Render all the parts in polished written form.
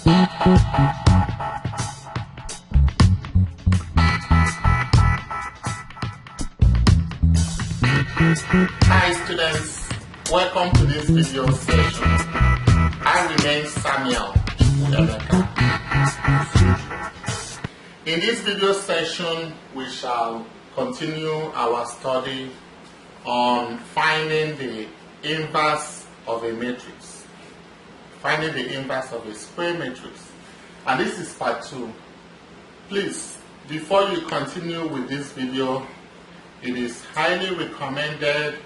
Hi students, welcome to this video session. I remain Samuel. In this video session, we shall continue our study on finding the inverse of a matrix. Finding the inverse of a square matrix. And this is part 2. Please, before you continue with this video, it is highly recommended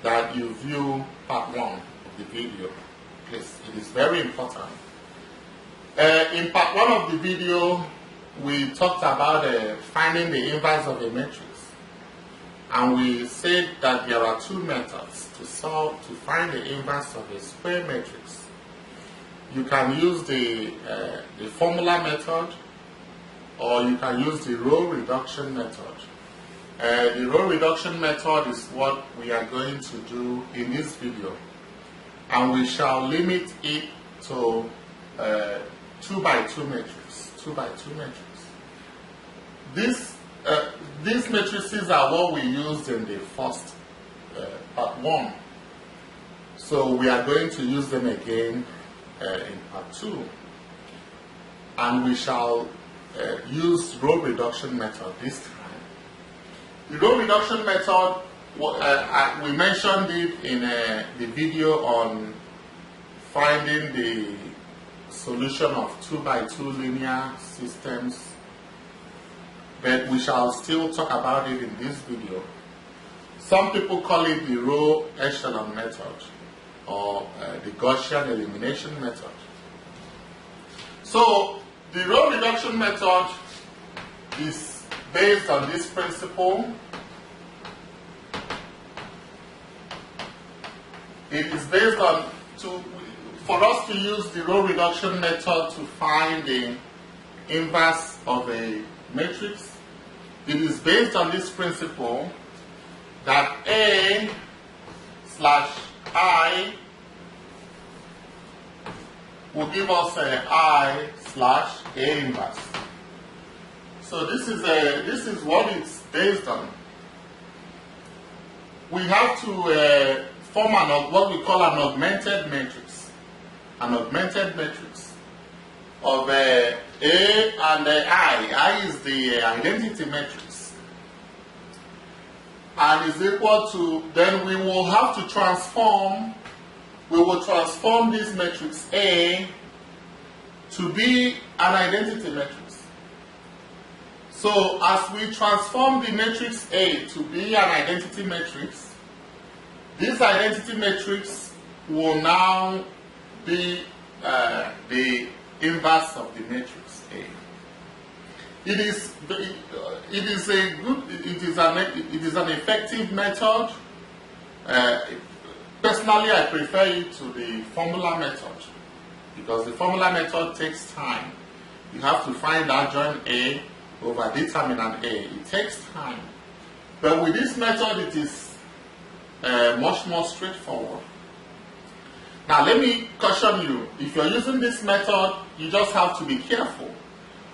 that you view part 1 of the video. Please, it is very important. In part 1 of the video, we talked about finding the inverse of a matrix. And we said that there are 2 methods to find the inverse of a square matrix. You can use the formula method, or you can use the row reduction method. The row reduction method is what we are going to do in this video, and we shall limit it to 2 by 2 matrix. 2 by 2 matrix. These matrices are what we used in the first part 1. So we are going to use them again in part 2, and we shall use row reduction method this time. The row reduction method, we mentioned it in the video on finding the solution of 2 by 2 linear systems, but we shall still talk about it in this video. Some people call it the row echelon method, or the Gaussian elimination method. So the row reduction method is based on this principle. It is based on, for us to use the row reduction method to find the inverse of a matrix, it is based on this principle that A slash I will give us I slash A inverse. So this is what it's based on. We have to form what we call an augmented matrix. An augmented matrix of A and I. I is the identity matrix. And is equal to, then we will have to transform, this matrix A to be an identity matrix. So as we transform the matrix A to be an identity matrix, this identity matrix will now be the inverse of the matrix A. It is an effective method. Personally, I prefer it to the formula method, because the formula method takes time. You have to find adjoint A over determinant A. It takes time. But with this method, it is much more straightforward. Now, let me caution you. If you're using this method, you just have to be careful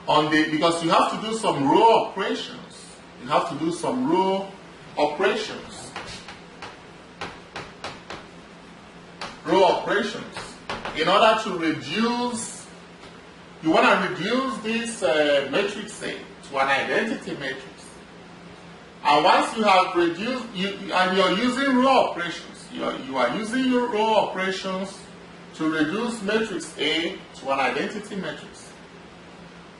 because you have to do some row operations. You have to do some row operations. Row operations. In order to reduce, you want to reduce this matrix A to an identity matrix. And once you have reduced, and you're using row operations, you are using your row operations to reduce matrix A to an identity matrix.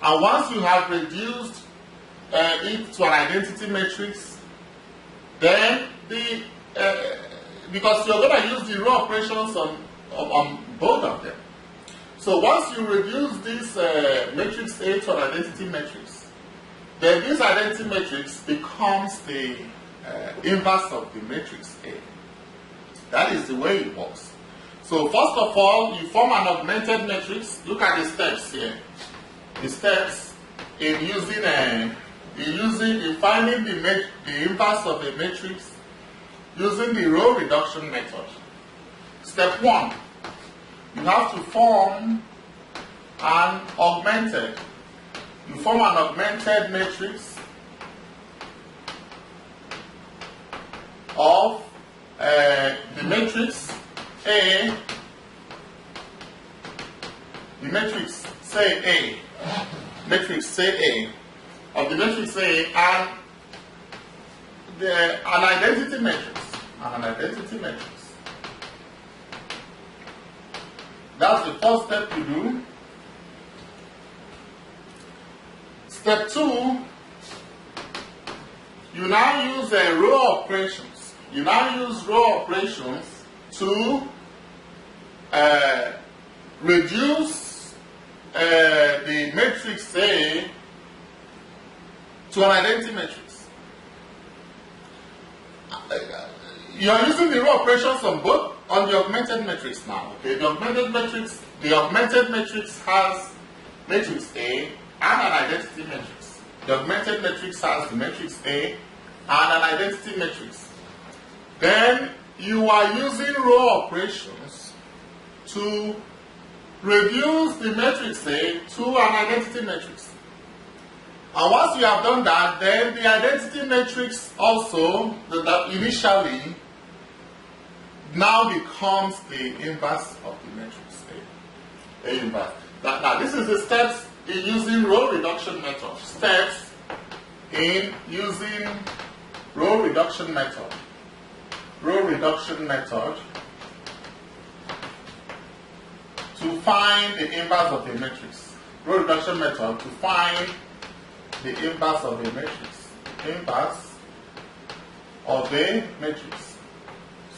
And once you have reduced it to an identity matrix, then because you're going to use the row operations on both of them. So once you reduce this matrix A to an identity matrix, then this identity matrix becomes the inverse of the matrix A. That is the way it works. So first of all, you form an augmented matrix. Look at the steps here. The steps in finding the inverse of a matrix using the row reduction method. Step 1, you have to form and augmented. You form an augmented matrix of the matrix A, the matrix say A, matrix say A, of the matrix A and an identity matrix, That's the first step you do. Step 2, you now use row operations. You now use row operations to reduce the matrix A to an identity matrix. You are using the row operations on the augmented matrix now. Okay, the augmented matrix has matrix A and an identity matrix. The augmented matrix has the matrix A and an identity matrix. Then you are using row operations to reduce the matrix A to an identity matrix. And once you have done that, then the identity matrix also, that initially, now becomes the inverse of the matrix A. A inverse. Now this is the steps in using row reduction method. Steps in using row reduction method. Row reduction method to find the inverse of the matrix. Row reduction method to find the inverse of a matrix. Inverse of a matrix.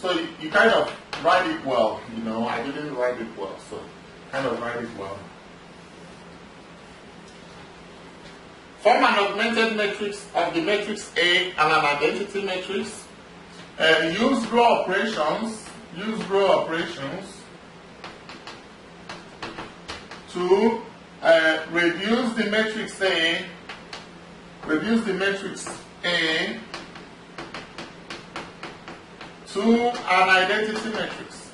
So you kind of write it well, you know. I didn't write it well, so kind of write it well. Form an augmented matrix of the matrix A and an identity matrix. Use row operations. Use row operations to reduce the matrix A. Reduce the matrix A to an identity matrix.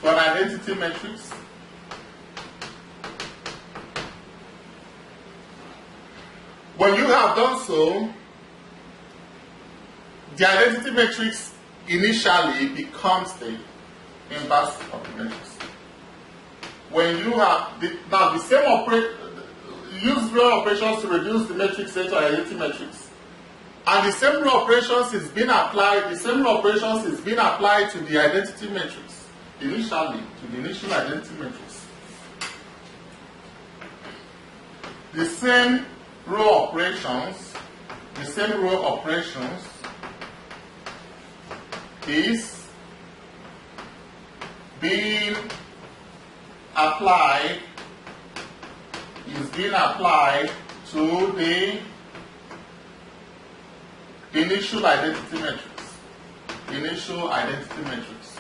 To an identity matrix. When you have done so, the identity matrix initially becomes the inverse of the matrix. When you have now the same use row operations to reduce the matrix A to an identity matrix, and the same row operations is being applied. The same row operations is being applied to the identity matrix initially, to the initial identity matrix. The same row operations is being applied to the initial identity matrix. Initial identity matrix.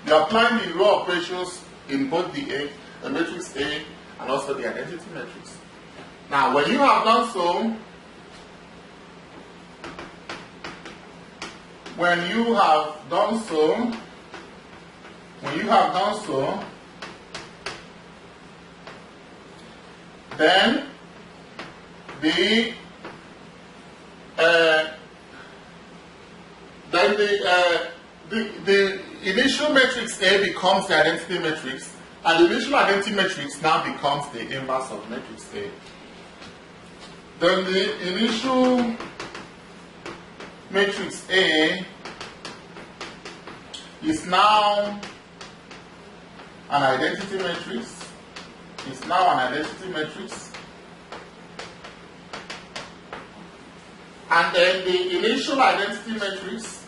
You are applying the row operations in both the matrix A and also the identity matrix. Now, when you have done so, then the initial matrix A becomes the identity matrix, and the initial identity matrix now becomes the inverse of matrix A. Then the initial matrix A is now an identity matrix. It's now an identity matrix. And then the initial identity matrix,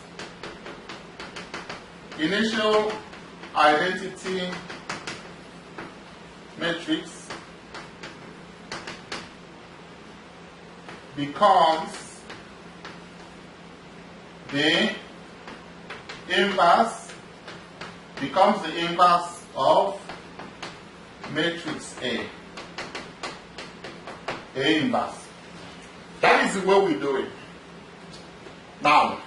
becomes the inverse of matrix A. A inverse. That is the way we do it. Now,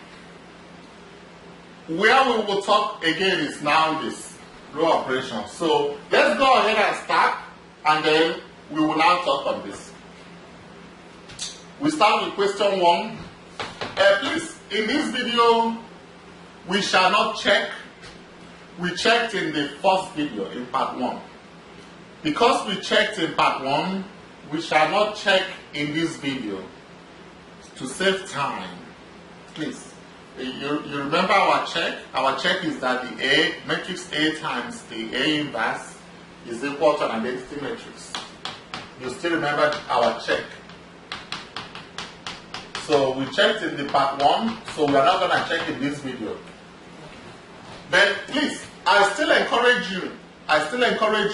where we will talk again is now this row operation. So let's go ahead and start, and then we will now talk on this. We start with question 1. Please, in this video, we shall not check. We checked in the first video, in part 1. Because we checked in part 1, we shall not check in this video to save time. Please, you remember our check? Our check is that the A, matrix A times the A inverse is equal to an identity matrix. You still remember our check? So we checked in the part 1, so we are not going to check in this video. But please, I still encourage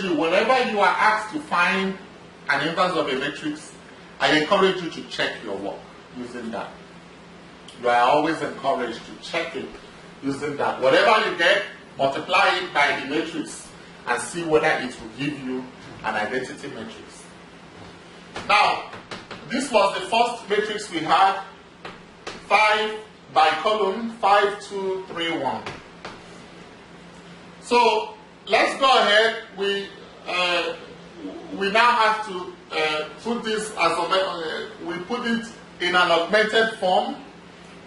you, whenever you are asked to find an inverse of a matrix, I encourage you to check your work using that. You are always encouraged to check it using that. Whatever you get, multiply it by the matrix and see whether it will give you an identity matrix. Now, this was the first matrix we had, 5 by column, 5, 2, 3, 1. So let's go ahead. We now have to put this as we put it in an augmented form.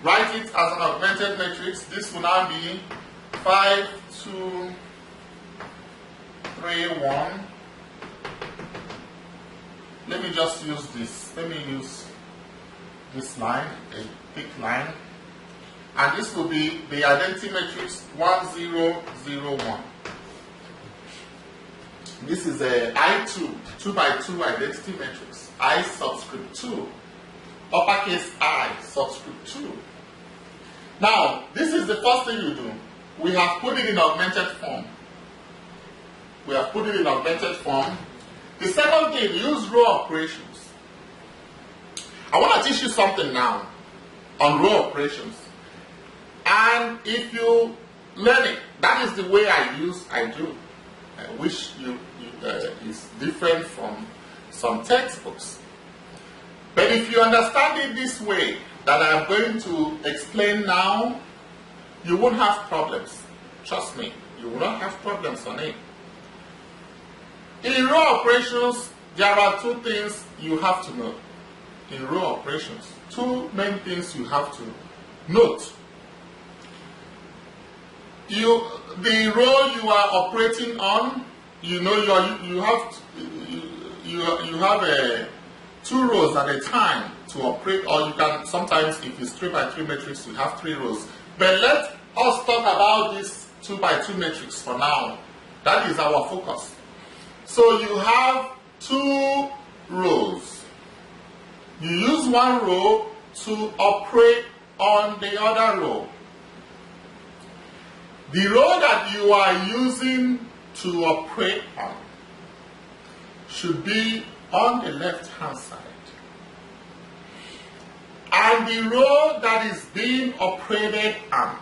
Write it as an augmented matrix. This will now be 5, 2, 3, 1. Let me just use this. Let me use this line, a thick line. And this will be the identity matrix 1, 0, 0, 1. This is a I2, 2 by 2 identity matrix. I subscript 2. Uppercase I subscript 2. Now, this is the first thing you do. We have put it in augmented form. The second thing, use row operations. I want to teach you something now on row operations. And if you learn it, that is the way I do, which is different from some textbooks. But if you understand it this way, that I'm going to explain now, you won't have problems. Trust me, you will not have problems on it. In row operations, there are 2 things you have to know. In row operations, 2 main things you have to note. The row you are operating on, you know you have 2 rows at a time to operate, or you can sometimes, if it's 3 by 3 matrix, you have 3 rows. But let us talk about this 2 by 2 matrix for now. That is our focus. So you have 2 rows. You use one row to operate on the other row. The row that you are using to operate on should be on the left-hand side. And the row that is being operated on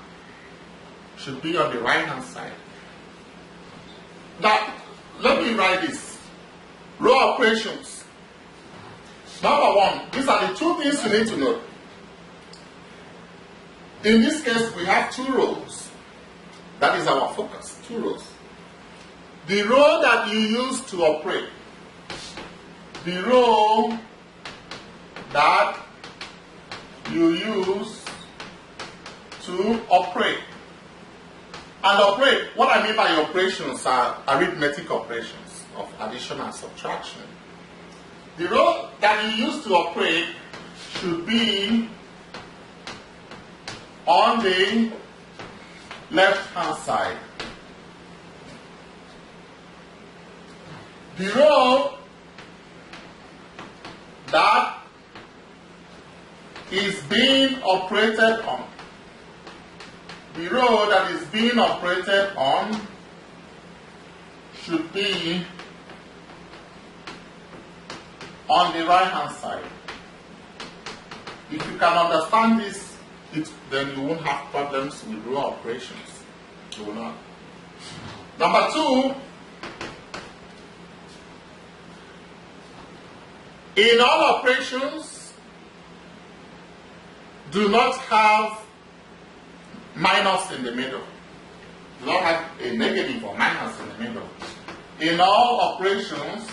should be on the right-hand side. Now, let me write this. Row operations. Number 1, these are the 2 things you need to know. In this case, we have 2 rows. That is our focus, 2 rows. The row that you use to operate, the row that you use to operate. And operate, what I mean by operations are arithmetic operations of addition and subtraction. The row that you use to operate should be on the left-hand side. The row that is being operated on, the row that is being operated on should be on the right-hand side. If you can understand this, then you won't have problems with row operations. You will not. Number 2, in all operations, do not have minus in the middle. Do not have a negative or minus in the middle. In all operations,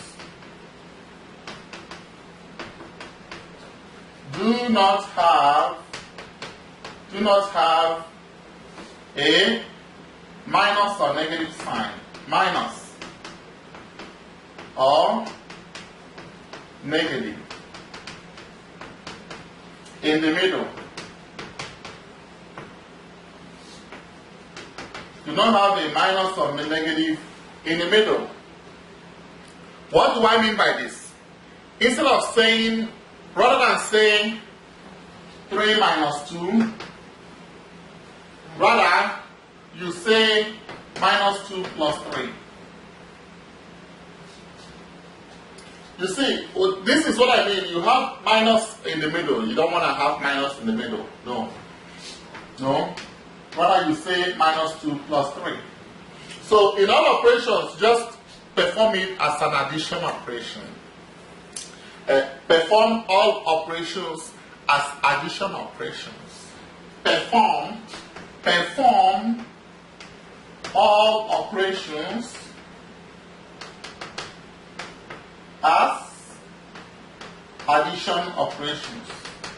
do not have a minus or negative sign. Minus or negative in the middle. Do not have a minus or a negative in the middle. What do I mean by this? Instead of saying, rather than saying 3 minus 2, rather you say minus 2 plus 3. You see, this is what I mean. You have minus in the middle. You don't want to have minus in the middle. No. No. Rather you say minus 2 plus 3. So in all operations, just perform it as an addition operation. Perform all operations as addition operations. Perform all operations as addition operations.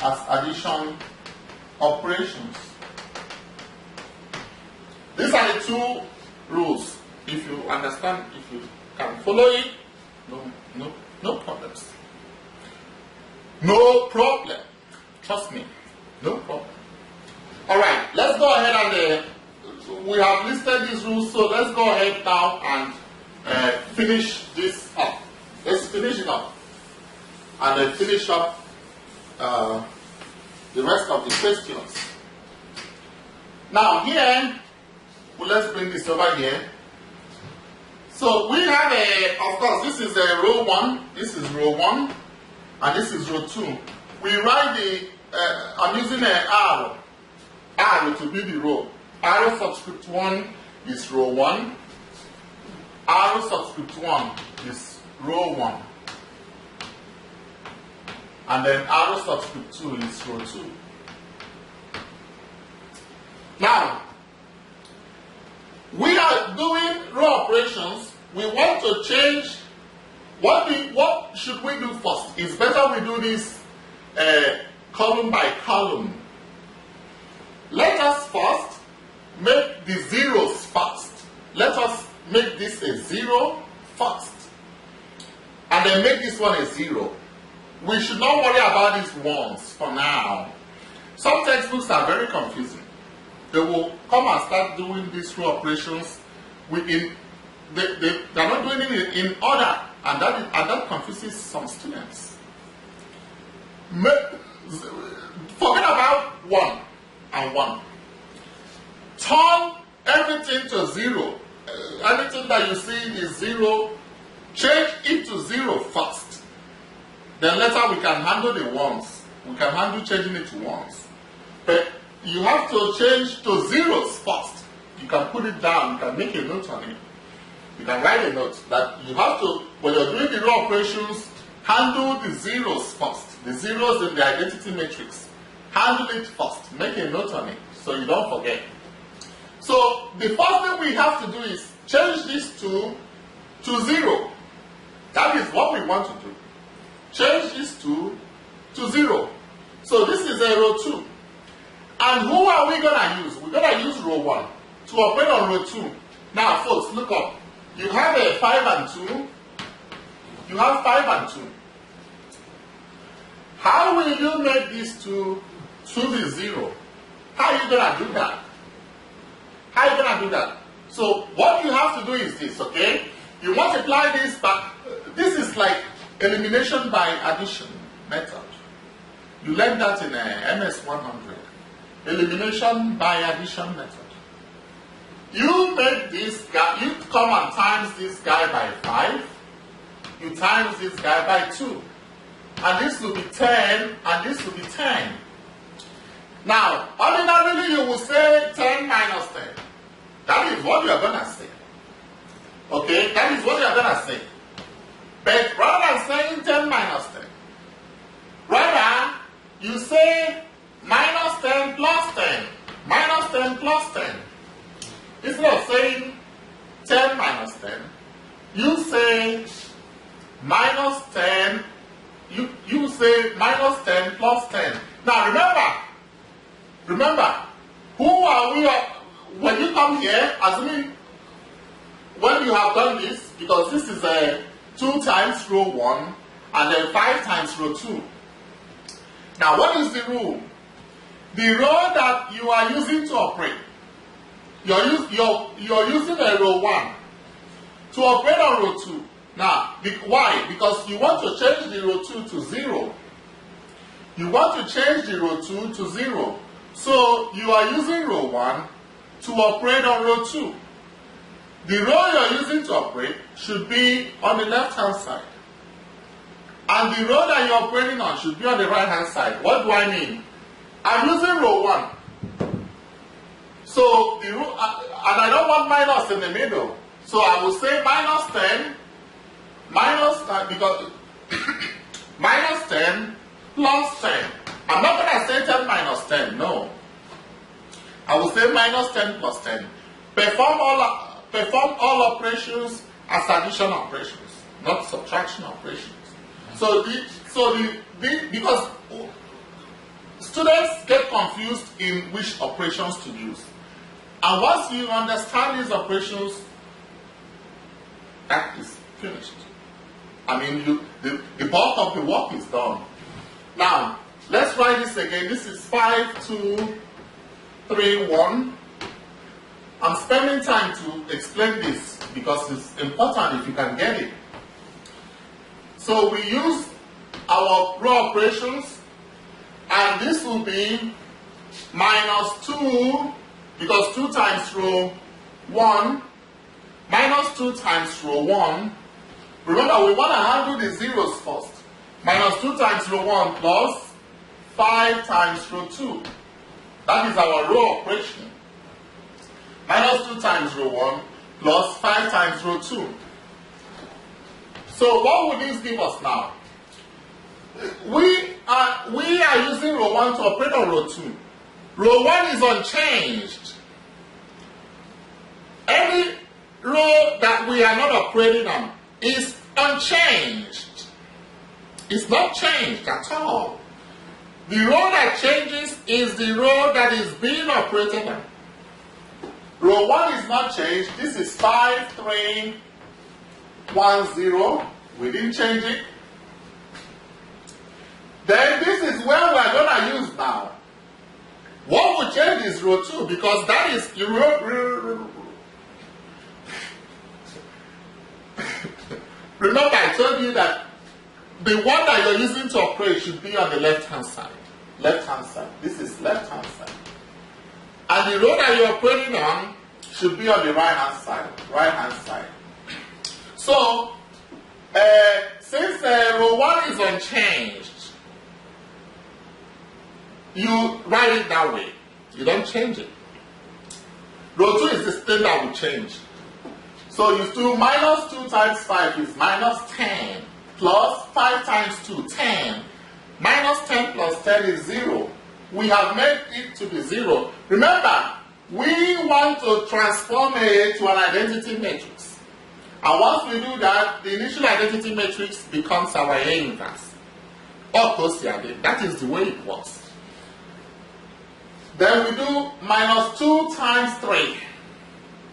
As addition operations. These are the two rules. If you understand, if you can follow it, no problems. No problem. Trust me. No problem. Alright, let's go ahead and we have listed these rules, so let's go ahead now and finish this up. Let's finish it up. And then finish up the rest of the questions. Now here, well, let's bring this over here. So we have of course, this is a row 1, this is row 1, and this is row 2. We write I'm using an arrow to be the row. Arrow subscript 1 is row 1. Arrow subscript 1 is row 1. And then arrow subscript 2 is row 2. Now, we are doing row operations. We want to change. What should we do first? It's better we do this column by column. Let us first make the zeros first. Let us make this a 0 first. And then make this one a 0. We should not worry about these ones for now. Some textbooks are very confusing. They will come and start doing these row operations they're not doing it in order, and that confuses some students. Forget about 1 and 1. Turn everything to 0. Anything that you see is 0, change it to 0 first. Then later we can handle the ones. We can handle changing it to ones. But you have to change to zeros first. You can put it down, you can make a note on it. You can write a note that you have to, when you're doing the row operations, handle the zeros first. The zeros in the identity matrix. Handle it first. Make a note on it so you don't forget. So the first thing we have to do is change this to 0. That is what we want to do. Change this to 0. So this is a row 2. And who are we going to use? We're going to use row 1 to operate on row 2. Now, folks, look up. You have a 5 and 2. You have 5 and 2. How will you make these two be 0? How are you going to do that? How are you going to do that? So, what you have to do is this, okay? You multiply this, but this is like elimination by addition method. You learned that in MS 100. Elimination by addition method. You make this guy, you come and times this guy by 5. You times this guy by 2. And this will be 10, and this will be 10. Now, ordinarily you will say 10 minus 10. That is what you are going to say. Okay, that is what you are going to say. But rather than saying 10 minus 10, rather you say minus 10 plus 10. Minus 10 plus 10. Instead of saying 10 minus 10, you say minus 10, you say minus 10 plus 10. Now remember, who are we, when you come here, assuming when you have done this, because this is a 2 times row 1 and then 5 times row 2. Now what is the rule? The row that you are using to operate, you're using a row 1 to operate on row 2. Now, why? Because you want to change the row 2 to 0. You want to change the row 2 to 0. So you are using row 1 to operate on row 2. The row you are using to operate should be on the left-hand side. And the row that you're operating on should be on the right-hand side. What do I mean? I'm using row 1. So, and I don't want minus in the middle. So I will say minus 10, because minus 10 plus 10. I'm not going to say 10 minus 10, no. I will say minus 10 plus 10. Perform all operations as addition operations, not subtraction operations. Because students get confused in which operations to use. And once you understand these operations, that is finished. I mean, the bulk of the work is done. Now, let's write this again. This is 5, 2, 3, 1. I'm spending time to explain this because it's important if you can get it. So we use our row operations, and this will be minus 2, because 2 times row 1, minus 2 times row 1. Remember, we want to handle the zeros first. Minus 2 times row 1 plus 5 times row 2. That is our row operation. Minus 2 times row 1 plus 5 times row 2. So what would this give us now? We are using row 1 to operate on row 2. Row 1 is unchanged. Any row that we are not operating on is unchanged. It's not changed at all. The row that changes is the row that is being operated on. Row 1 is not changed. This is 5, 3, 1, 0. We didn't change it. Then this is where we are going to use now. What will change is row 2, because that is the row. Remember, I told you that the one that you're using to operate should be on the left-hand side. Left-hand side. This is left-hand side. And the row that you're operating on should be on the right-hand side. Right-hand side. So, since row 1 is unchanged, you write it that way. You don't change it. Row 2 is the thing that will change. So you do minus 2 times 5 is minus 10, plus 5 times 2, 10. Minus 10 plus 10 is 0. We have made it to be 0. Remember, we want to transform it to an identity matrix. And once we do that, the initial identity matrix becomes our A inverse. Of course, that is the way it works. Then we do minus 2 times 3.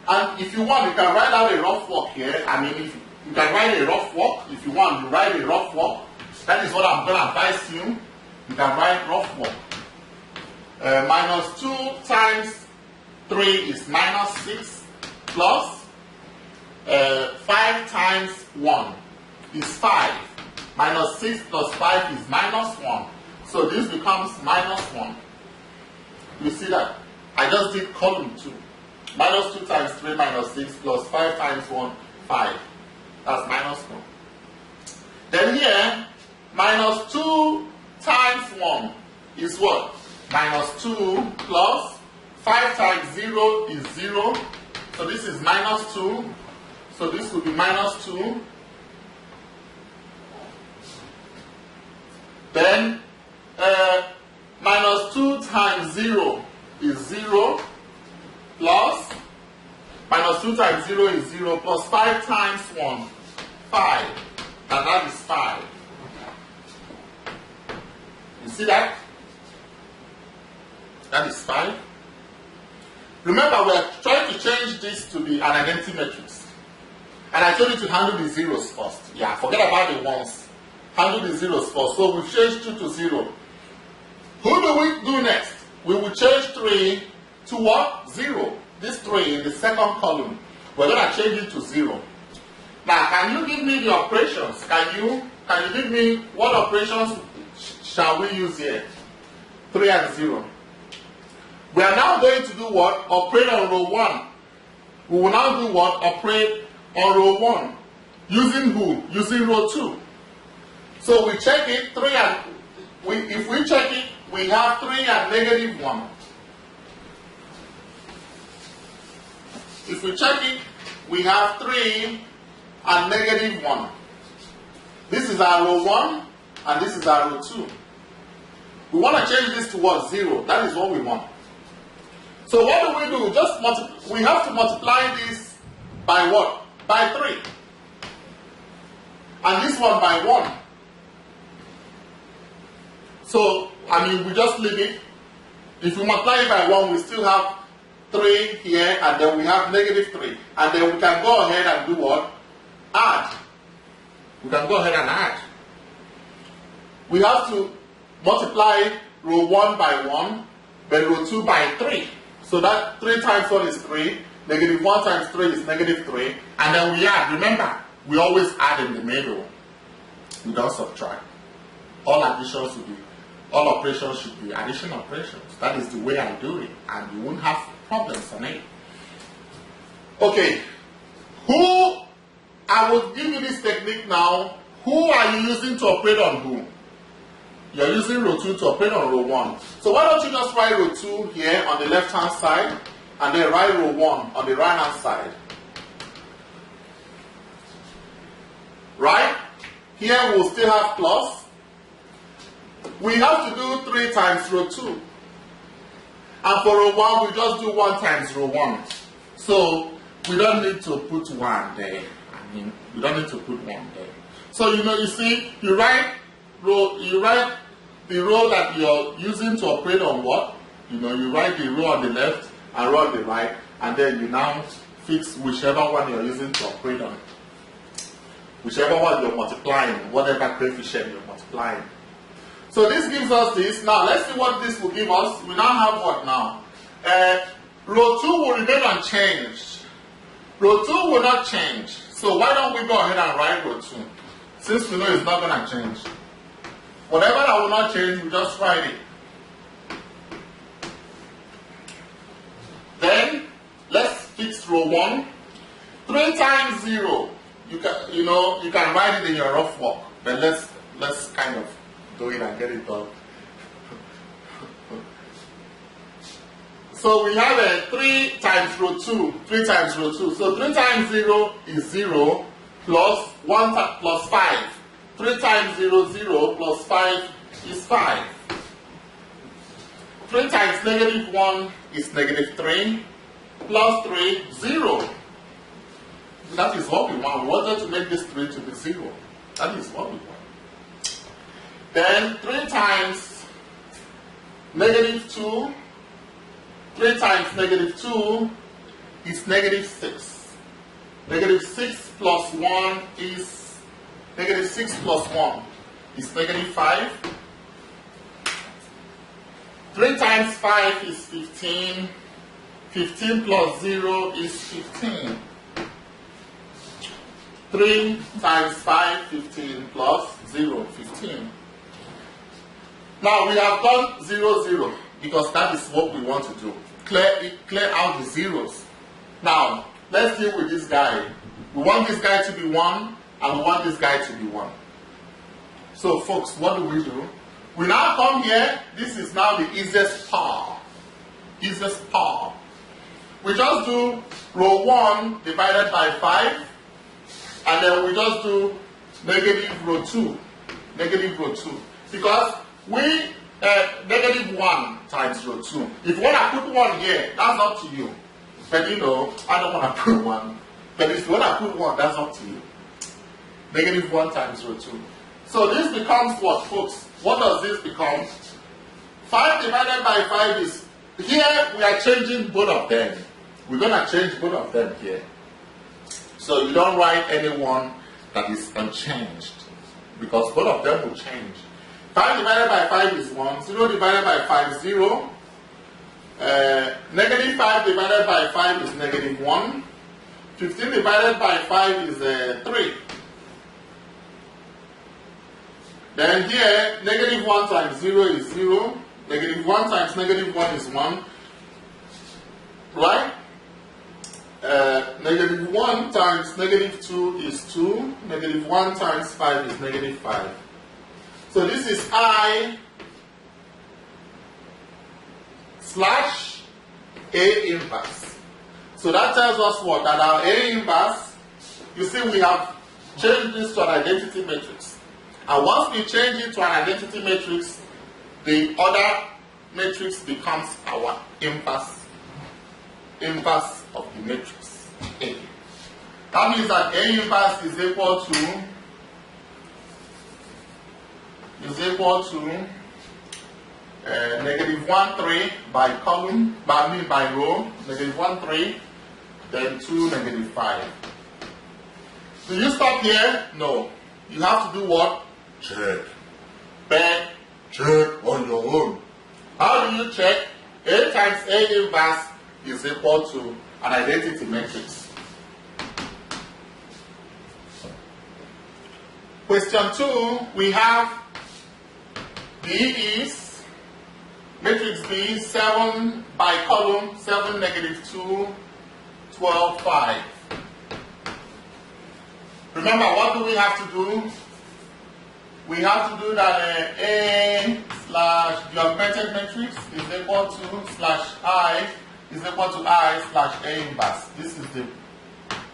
And if you want, you can write out a rough work here. I mean, if you can write a rough work. If you want, you write a rough work. That is what I'm going to advise you. You can write rough work. Minus 2 times 3 is minus 6, plus 5 times 1 is 5. Minus 6 plus 5 is minus 1. So this becomes minus 1. You see that? I just did column 2. Minus 2 times 3 minus 6 plus 5 times 1, 5. That's minus 1. Then here, minus 2 times 1 is what? Minus 2 plus 5 times 0 is 0. So this is minus 2. So this will be minus 2. Then minus 2 times 0 is 0. plus minus 2 times 0 is 0 plus 5 times 1, 5. And that is 5. You see that? That is 5. Remember, we are trying to change this to be an identity matrix. And I told you to handle the zeros first. Yeah, forget about the ones. Handle the zeros first. So we've changed 2 to 0. Who do we do next? We will change 3 to what? 0. This 3 in the second column. We're going to change it to 0. Now, can you give me the operations? Can you give me what operations shall we use here? 3 and 0. We are now going to do what? Operate on row 1. We will now do what? Operate on row 1. Using who? Using row 2. So we check it, 3 and, if we check it, we have 3 and negative 1. If we check it, we have 3 and negative 1. This is our row 1 and this is our row 2. We want to change this to what? 0. That is what we want. So what do we do? We have to multiply this by what? By 3. And this one by 1. So, I mean, we just leave it. If we multiply it by 1, we still have 3 here, and then we have negative 3. And then we can go ahead and do what? Add. We can go ahead and add. We have to multiply row 1 by 1, then row 2 by 3. So that 3 times 1 is 3, negative 1 times 3 is negative 3, and then we add. Remember, we always add in the middle. We don't subtract. All operations should be addition operations. That is the way I do it, and you won't have problems on it. Okay, I will give you this technique now. Who are you using to operate on who? You're using row 2 to operate on row 1. So why don't you just write row 2 here on the left hand side, and then write row 1 on the right hand side. Right? Here we'll still have plus. We have to do 3 times row 2. And for row 1, we just do 1 times row 1. So we don't need to put 1 there. I mean, we don't need to put 1 there. So you see, you write the row that you're using to operate on what? You write the row on the left and row on the right, and then you now fix whichever one you're using to operate on. Whichever one you're multiplying, whatever coefficient you're multiplying. So this gives us this. Now let's see what this will give us. We now have what now? Row 2 will remain unchanged. Row 2 will not change. So why don't we go ahead and write row 2? Since we know it's not going to change. Whatever that will not change, we just write it. Then let's fix row 1. 3 times 0. You can write it in your rough work, but let's kind of do it and get it done. So we have 3 times row 2. 3 times row 2. So 3 times 0 is 0 plus 1 plus 5. 3 times 0, 0 plus 5 is 5. 3 times negative 1 is negative 3 plus 3, 0. That is what we want. We wanted to make this 3 to be 0. That is what we want. Then 3 times negative 2. 3 times negative 2 is negative 6. Negative 6 plus 1 is negative 6 plus 1 is negative 5. 3 times 5 is 15. 15 plus 0 is 15. 3 times 5, 15 plus 0, 15. Now we have done 0, 0 because that is what we want to do. Clear out the zeros. Now let's deal with this guy. We want this guy to be 1 and we want this guy to be 1. So folks, what do we do? We now come here. This is now the easiest part. Easiest part. We just do row 1 divided by 5. And then we just do negative row 2. Negative row 2. Because negative 1 times row 2. If you want to put 1 here, that's up to you. But you know, I don't want to put 1. But if you want to put 1, that's up to you. Negative 1 times root 2. So this becomes what, folks? What does this become? 5 divided by 5 is, here we are changing both of them. We're going to change both of them here. So you don't write any one that is unchanged, because both of them will change. 5 divided by 5 is 1. 0 divided by 5 is 0. Negative 5 divided by 5 is negative 1. 15 divided by 5 is 3. Then here, negative 1 times 0 is 0. Negative 1 times negative 1 is 1. Right? Negative 1 times negative 2 is 2. Negative 1 times 5 is negative 5. So this is I slash A inverse. So that tells us what? That our A inverse, you see we have changed this to an identity matrix. And once we change it to an identity matrix, the other matrix becomes our inverse of the matrix A. That means that A inverse is equal to negative 1, 3 by column, by row, negative 1, 3, then 2, negative 5. Do you stop here? No. You have to do what? Check. Back, check on your own. How do you check? A times A inverse is equal to an identity matrix. Question 2, we have B is, matrix B, 7 by column, 7, negative 2, 12, 5. Remember, what do we have to do? We have to do that A slash the augmented matrix is equal to slash I is equal to I slash A inverse. This is the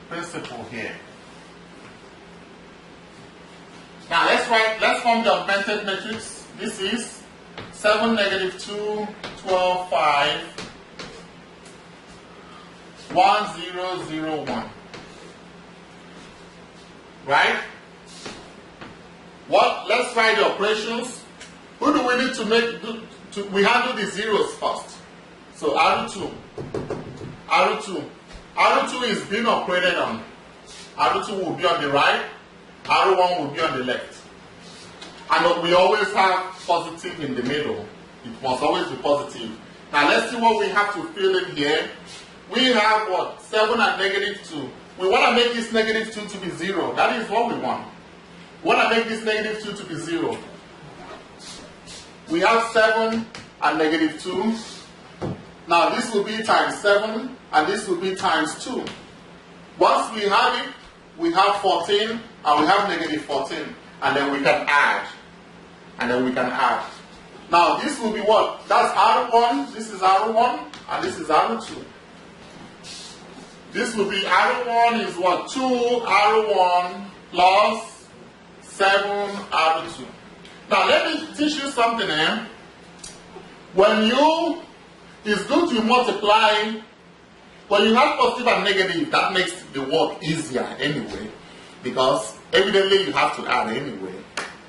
principle here. Now let's form the augmented matrix. This is 7, negative 2, 12, 5, 1, 0, 0, 1. Right? Let's write the operations. Who do we need to make? We handle the zeros first. So R2 is being operated on. R2 will be on the right, R1 will be on the left. And we always have positive in the middle. It must always be positive. Now let's see what we have to fill in here. We have what? 7 and negative 2. We want to make this negative 2 to be 0. That is what we want. We want to make this negative 2 to be 0. We have 7 and negative 2. Now this will be times 7 and this will be times 2. Once we have it, we have 14 and we have negative 14. And then we can add. Now this will be what? That's R1, this is R1, and this is R2. This will be R1 is what? 2 R1 plus 7 R2. Now let me teach you something here. It's good to multiply. When you have positive and negative, that makes the work easier anyway. Because evidently you have to add anyway.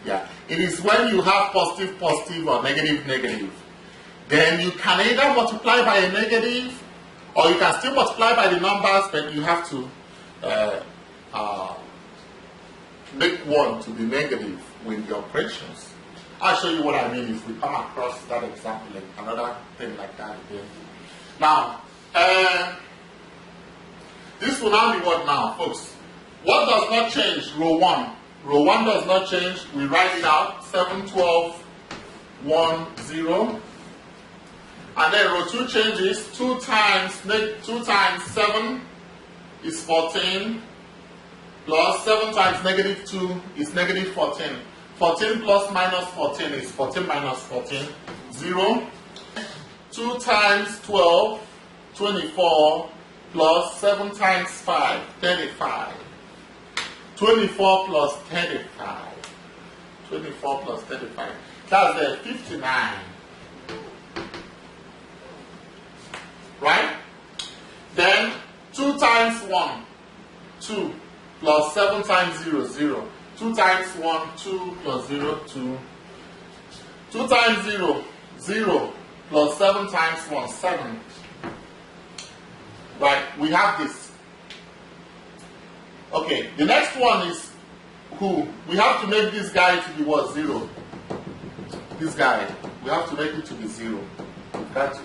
Yeah. It is when you have positive, positive or negative, negative. Then you can either multiply by a negative or you can still multiply by the numbers, but you have to make one to be negative with the operations. I'll show you what I mean if we come across that example and another thing like that again. Now, this will now be what now, folks? What does not change? Row 1. Row 1 does not change. We write it out. 7, 12, 1, 0. And then row 2 changes. 2 times 7 is 14. Plus 7 times negative 2 is negative 14. 14 plus minus 14 is 14 minus 14. 0. 2 times 12, 24. Plus 7 times 5, 35. 24 plus 35. 24 plus 35. That's 59. Right? Then 2 times 1, 2, plus 7 times 0, 0. 2 times 1, 2, plus 0, 2. 2 times 0, 0, plus 7 times 1, 7. Right, we have this. Okay, the next one is who? We have to make this guy to be what? 0. This guy, we have to make it to be 0. Got to.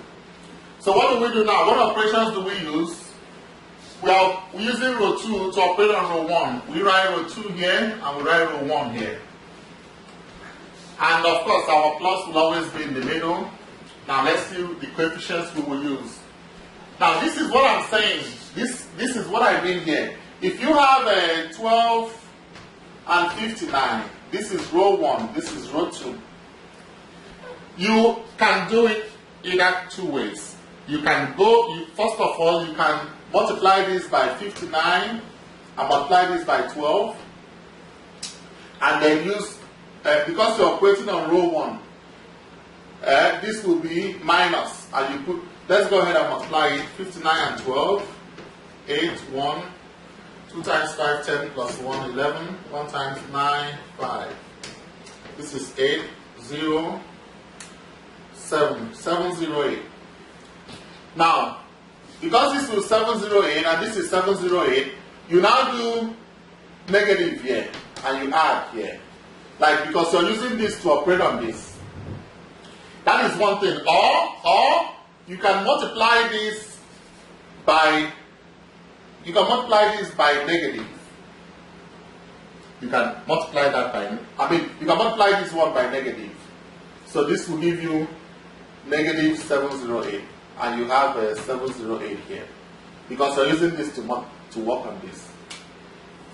So what do we do now? What operations do we use? We are using row 2 to operate on row 1. We write row 2 here and we write row 1 here. And of course our plus will always be in the middle. Now let's see the coefficients we will use. Now this is what I'm saying. This is what I mean here. If you have a 12 and 59, this is row 1, this is row 2. You can do it either 2 ways. You can go, first of all, you can multiply this by 59 and multiply this by 12. And then use, because you're operating on row 1, this will be minus. And you put, let's go ahead and multiply it. 59 and 12, 8, 1. 2 times 5, 10 plus 1, 11. 1 times 9, 5. This is 8, 0, 7, 708. Now, because this is 708 and this is 708, you now do negative here and you add here. Like, because you're using this to operate on this. That is one thing. Or you can multiply this by negative. You can multiply that by, you can multiply this one by negative. So this will give you negative 708. And you have a 708 here. Because you're using this to work on this.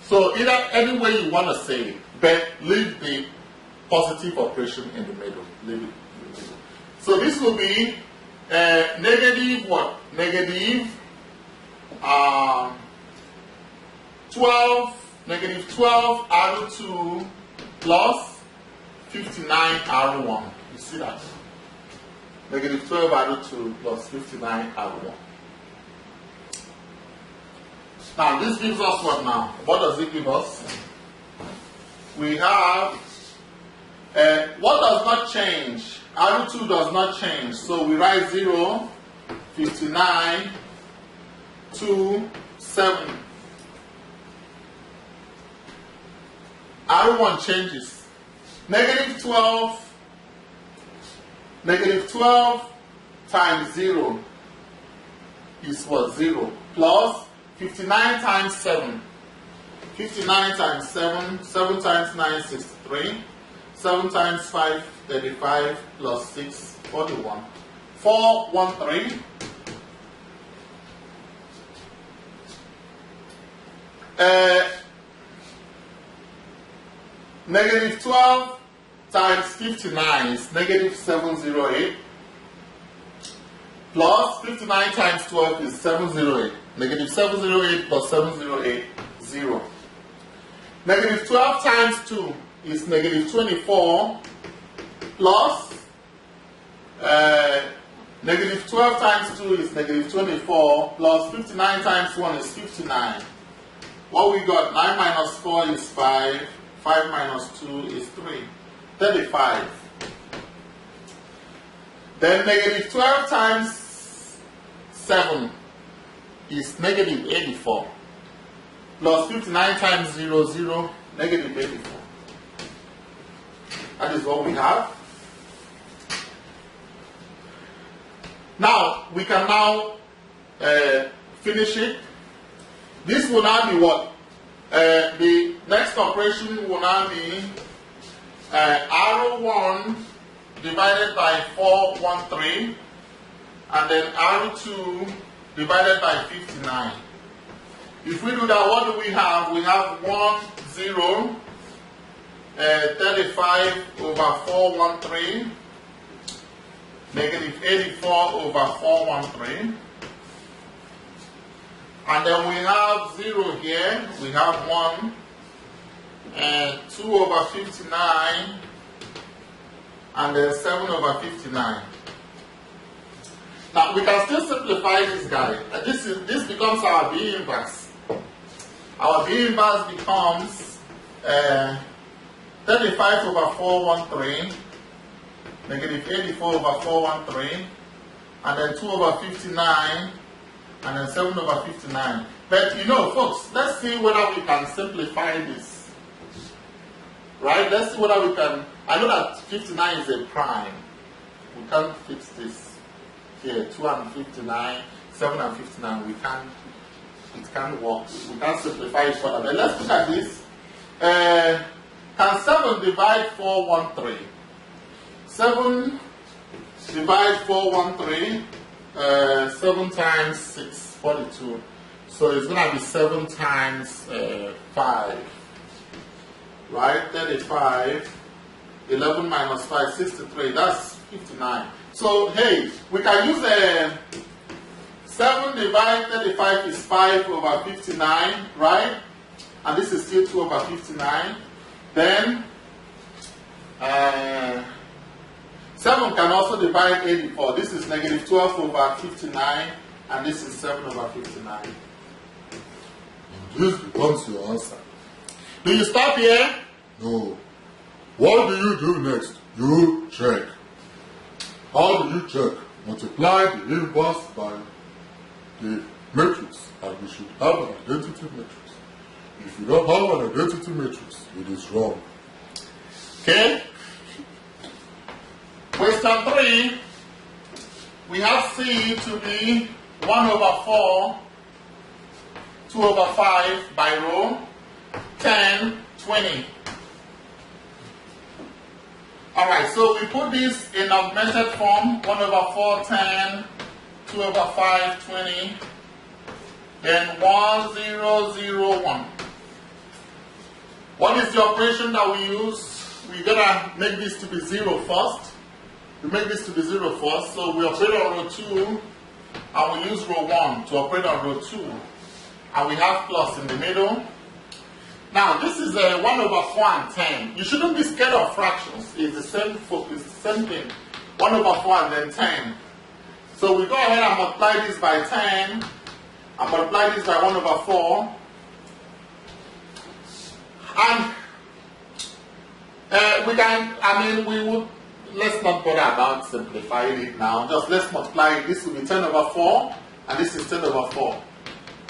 So either any way you want to say it, but leave the positive operation in the middle. Leave it in the middle. So this will be negative what? Negative 12 R2 plus 59 R1. You see that? Negative 12 R2 plus 59 R1. Now this gives us what now? What does it give us? We have what does not change? R2 does not change. So we write 0, 59, 2, 7. R1 changes. Negative 12 times 0 is what? 0. Plus 59 times 7. 59 times 7. 7 times 9, 63. 7 times 5, 35. Plus 6, 41. 413. Negative 12 times 59 is negative 708. Plus 59 times 12 is 708. Negative 708 plus 708, 0. Negative 12 times 2 is negative 24. Plus negative 12 times 2 is negative 24. Plus 59 times 1 is 59. What we got? 9 minus 4 is 5. 5 minus 2 is 3. 35. Then negative 12 times 7 is negative 84. Plus 59 times 0, 0, negative 84. That is what we have. Now, we can now finish it. This will now be what? The next operation will now be R1 divided by 413 and then R2 divided by 59. If we do that, what do we have? We have 1, 0, 35 over 413, negative 84 over 413. And then we have 0 here, we have 1, and 2 over 59, and then 7 over 59. Now we can still simplify this guy. This becomes our B inverse. Our B inverse becomes 35 over 413, negative 84 over 413, and then 2 over 59, and then 7 over 59. But you know, folks, let's see whether we can simplify this. Right? Let's see whether we can. I know that 59 is a prime. We can't fix this here. 2 and 59, 7 and 59. We can't. It can't work. We can't simplify it further. But let's look at this. Can 7 divide 413? 7 divide 413. 7 times 6, 42. So it's going to be 7 times 5. Right? 35. 11 minus 5, 63. That's 59. So, hey, we can use a 7 divided 35 is 5 over 59, right? And this is still 2 over 59. Then, 7 can also divide 84. This is negative 12 over 59, and this is 7 over 59. This becomes your answer. Do you stop here? No. What do you do next? You check. How do you check? Multiply the inverse by the matrix, and we should have an identity matrix. If you don't have an identity matrix, it is wrong. Okay. Question 3. We have C to be 1 over 4, 2 over 5 by row, 10, 20. Alright, so we put this in augmented form, 1 over 4, 10, 2 over 5, 20, then 1, 0, 0, 1. What is the operation that we use? We gotta make this to be 0 first. We make this to be 0 first, so we operate on row 2, and we use row 1 to operate on row 2. And we have plus in the middle. Now, this is a 1 over 4 and 10. You shouldn't be scared of fractions. It's the same thing. 1 over 4 and then 10. So we go ahead and multiply this by 10, and multiply this by 1 over 4. And let's not bother about simplifying it now. Just let's multiply it. This will be 10 over 4, and this is 10 over 4.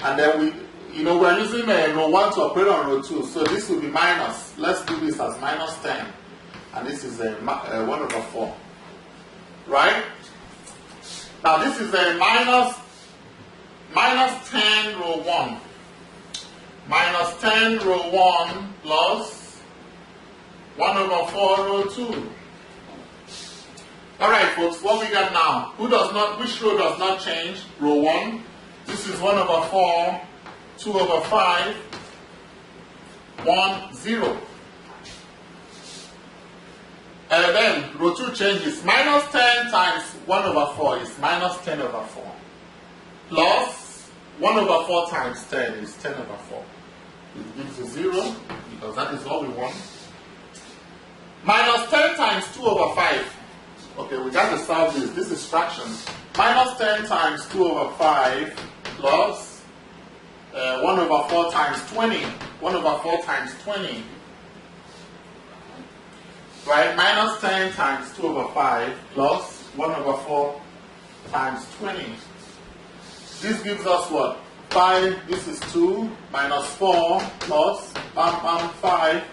And then we're using row 1 to operate on row 2, so this will be minus. Let's do this as minus 10, and this is a 1 over 4. Right? Now this is a minus 10 row 1. Minus 10 row 1 plus 1 over 4 row 2. Alright folks, what we got now? Which row does not change? Row 1. This is 1 over 4, 2 over 5, 1, 0. And then row 2 changes. Minus 10 times 1 over 4 is minus 10 over 4. Plus 1 over 4 times 10 is 10 over 4. It gives you 0, because that is what we want. Minus 10 times 2 over 5. Okay, we got to solve this. This is fractions. Minus 10 times 2 over 5 plus 1 over 4 times 20. 1 over 4 times 20. Right? Minus 10 times 2 over 5 plus 1 over 4 times 20. This gives us what? 5, this is 2, minus 4 plus 5,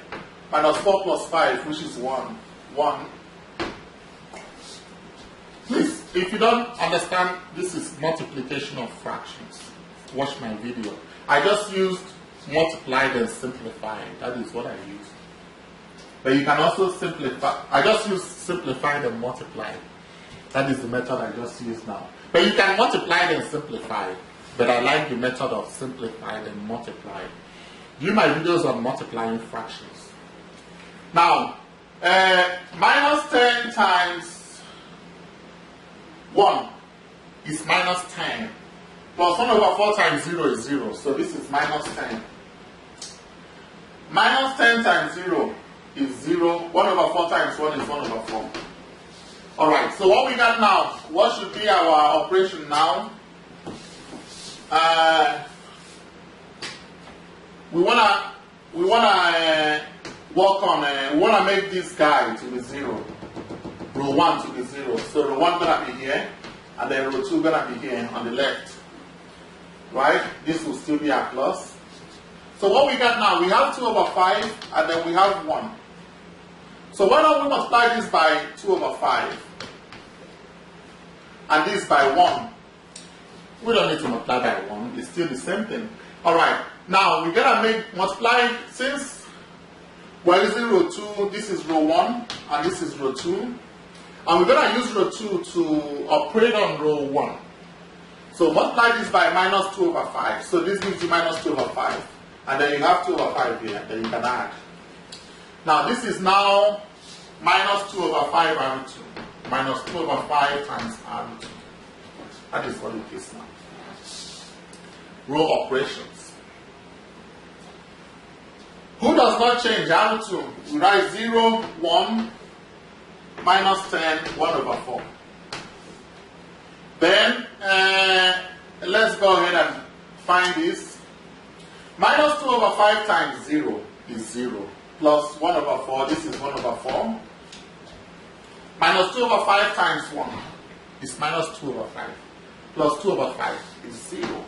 minus 4 plus 5, which is 1. 1. Please, if you don't understand, this is multiplication of fractions. Watch my video. I just used multiplied and simplified. That is what I used. But you can also simplify. I just used simplified and multiplied. That is the method I just used now. But you can multiply and simplify. But I like the method of simplified and multiplied. Do my videos on multiplying fractions. Now, minus 10 times 1 is minus 10. Plus 1 over 4 times 0 is 0. So this is minus 10. Minus 10 times 0 is 0. 1 over 4 times 1 is 1 over 4. Alright, so what we got now, what should be our operation now? We wanna work on, we wanna make this guy to be 0. Row 1 to be 0. So row 1 gonna be here, and then row 2 gonna be here on the left. Right? This will still be a plus. So what we got now, we have 2 over 5, and then we have 1. So why don't we multiply this by 2 over 5? And this by 1. We don't need to multiply by 1, it's still the same thing. Alright, now we gotta multiply, since we're using row 2, this is row 1, and this is row 2. And we're gonna use row 2 to operate on row 1. So multiply this by minus 2 over 5. So this gives you minus 2 over 5. And then you have 2 over 5 here, then you can add. Now this is now minus 2 over 5 R2. Minus 2 over 5 times R2. That is what it is now. Row operations. Who does not change? R2. We write 0, 1, minus 10, 1 over 4. Then, let's go ahead and find this. Minus 2 over 5 times 0 is 0. Plus 1 over 4, this is 1 over 4. Minus 2 over 5 times 1 is minus 2 over 5. Plus 2 over 5 is 0.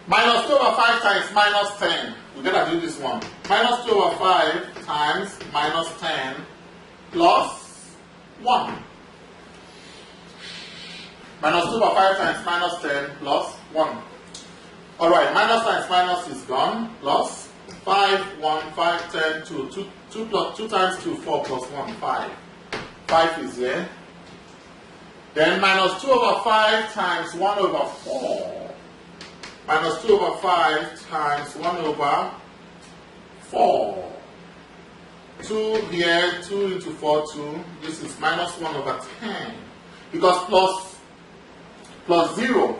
Minus 2 over 5 times minus 10. We're going to do this one. Minus 2 over 5 times minus 10 plus 1. Minus 2 over 5 times minus 10 plus 1. Alright, minus times minus is gone. Plus 5, 1, 5, 10, 2. 2 plus 2 times 2, 4 plus 1, 5. 5 is here. Then minus 2 over 5 times 1 over 4. Minus 2 over 5 times 1 over 4. 2 here, 2 into 4, 2. This is minus 1 over 10. Because plus 0.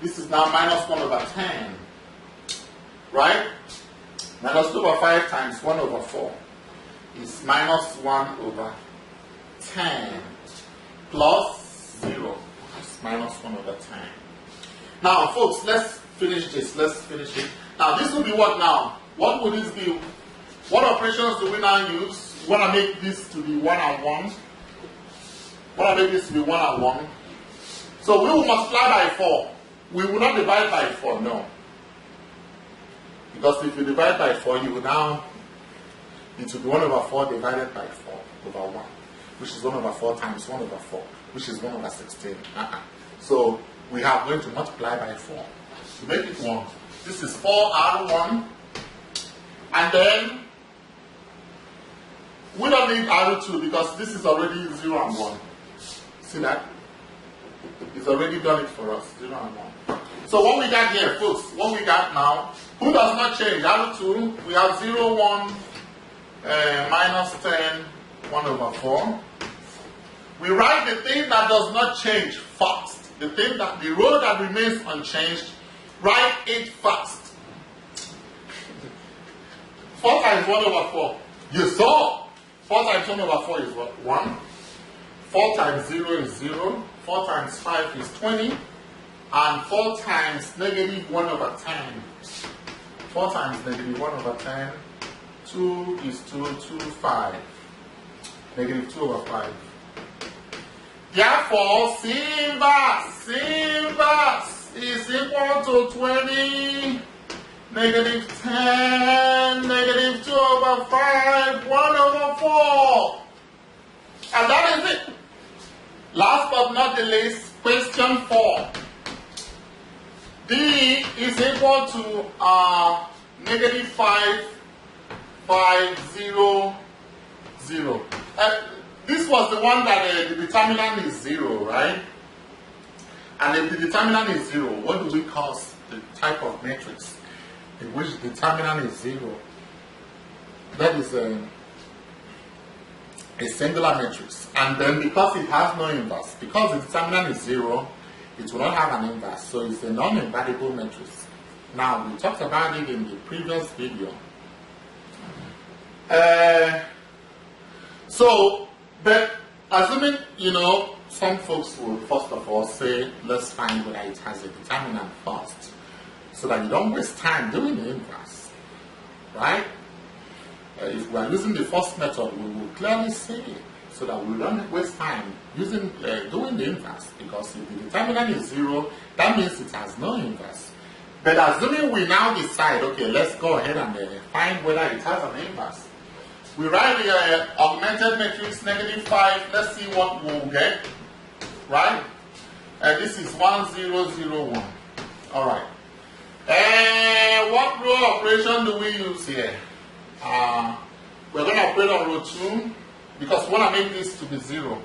This is now minus 1 over 10. Right? Minus 2 over 5 times 1 over 4 is minus 1 over 10 plus 0. It's minus 1 over 10. Now, folks, let's finish this. Let's finish it. Now, this will be what now? What would this be? What operations do we now use? We want to make this to be 1 and 1. We want to make this to be 1 and 1. So we will multiply by 4. We will not divide by 4, no. Because if you divide by 4, you will now, it will be 1 over 4 divided by 4 over 1, which is 1 over 4 times 1 over 4, which is 1 over 16. So we are going to multiply by 4 to make it 1. This is 4R1, and then we don't need R2 because this is already 0 and 1. See that? It's already done it for us, 0 and 1. So what we got here, folks, what we got now, who does not change? R2, we have 0, 1, minus 10, 1 over 4. We write the thing that does not change first. The thing that, the row that remains unchanged, write it first. 4 times 1 over 4. You saw 4 times 1 over 4 is what? 1. 4 times 0 is 0. 4 times 5 is 20. And 4 times negative 1 over 10. 4 times negative 1 over 10. 2 is 2, 2, 5. Negative 2 over 5. Therefore, C inverse is equal to 20, negative 10, negative 2 over 5, 1 over 4. And that is it. Last but not the least, question 4. D is equal to negative 5, 5, 0, 0. This was the one that the determinant is 0, right? And if the determinant is 0, what do we call the type of matrix in which the determinant is 0? That is a singular matrix. And then because it has no inverse, because the determinant is 0, it will not have an inverse. So it's a non-invariable matrix. Now, we talked about it in the previous video. So, but assuming, some folks will first of all say, let's find whether it has a determinant first, so that you don't waste time doing the inverse, right? If we are using the first method, we will clearly say it, so that we don't waste time doing the inverse, because if the determinant is 0, that means it has no inverse. But assuming we now decide, okay, let's go ahead and find whether it has an inverse. We write the augmented matrix -5. Let's see what we'll get, right? This is 1, 0, 0, 1. All right. What row operation do we use here? We're going to operate on row 2 because we want to make this to be 0.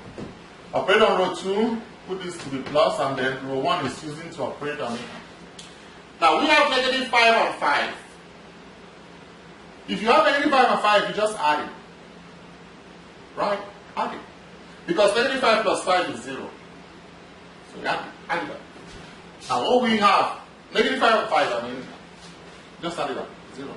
Operate on row 2, put this to be plus, and then row 1 is using to operate on it. Now we have -5 and 5. If you have -5 and 5, you just add it. Right? Add it. Because -5 plus 5 is 0. So you add it up. Now what we have, -5 and 5, just add it up. 0.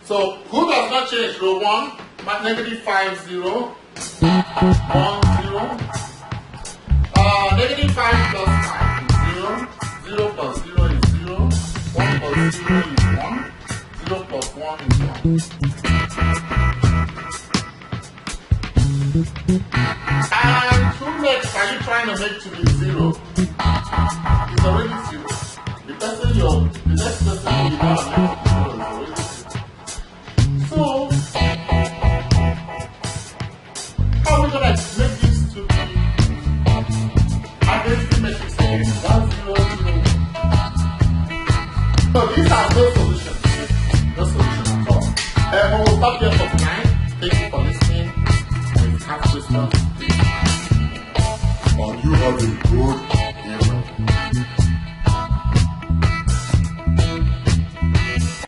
So who does not change? Row 1, -5, 0. 1, 0. -5 plus 5 is 0. 0 plus 0 is 0. 1 plus 0 is 1. 0 plus 1 is 1. And who next are you trying to make to be 0? It's already 0. The next person you want to make to be 0 is already 0. So, how are we going to make this to be against the matrix again? 1, 0, 0. So these are no solutions. No solution at all. We will stop here for tonight. Thank you for listening. And if you have questions, please. And you have a good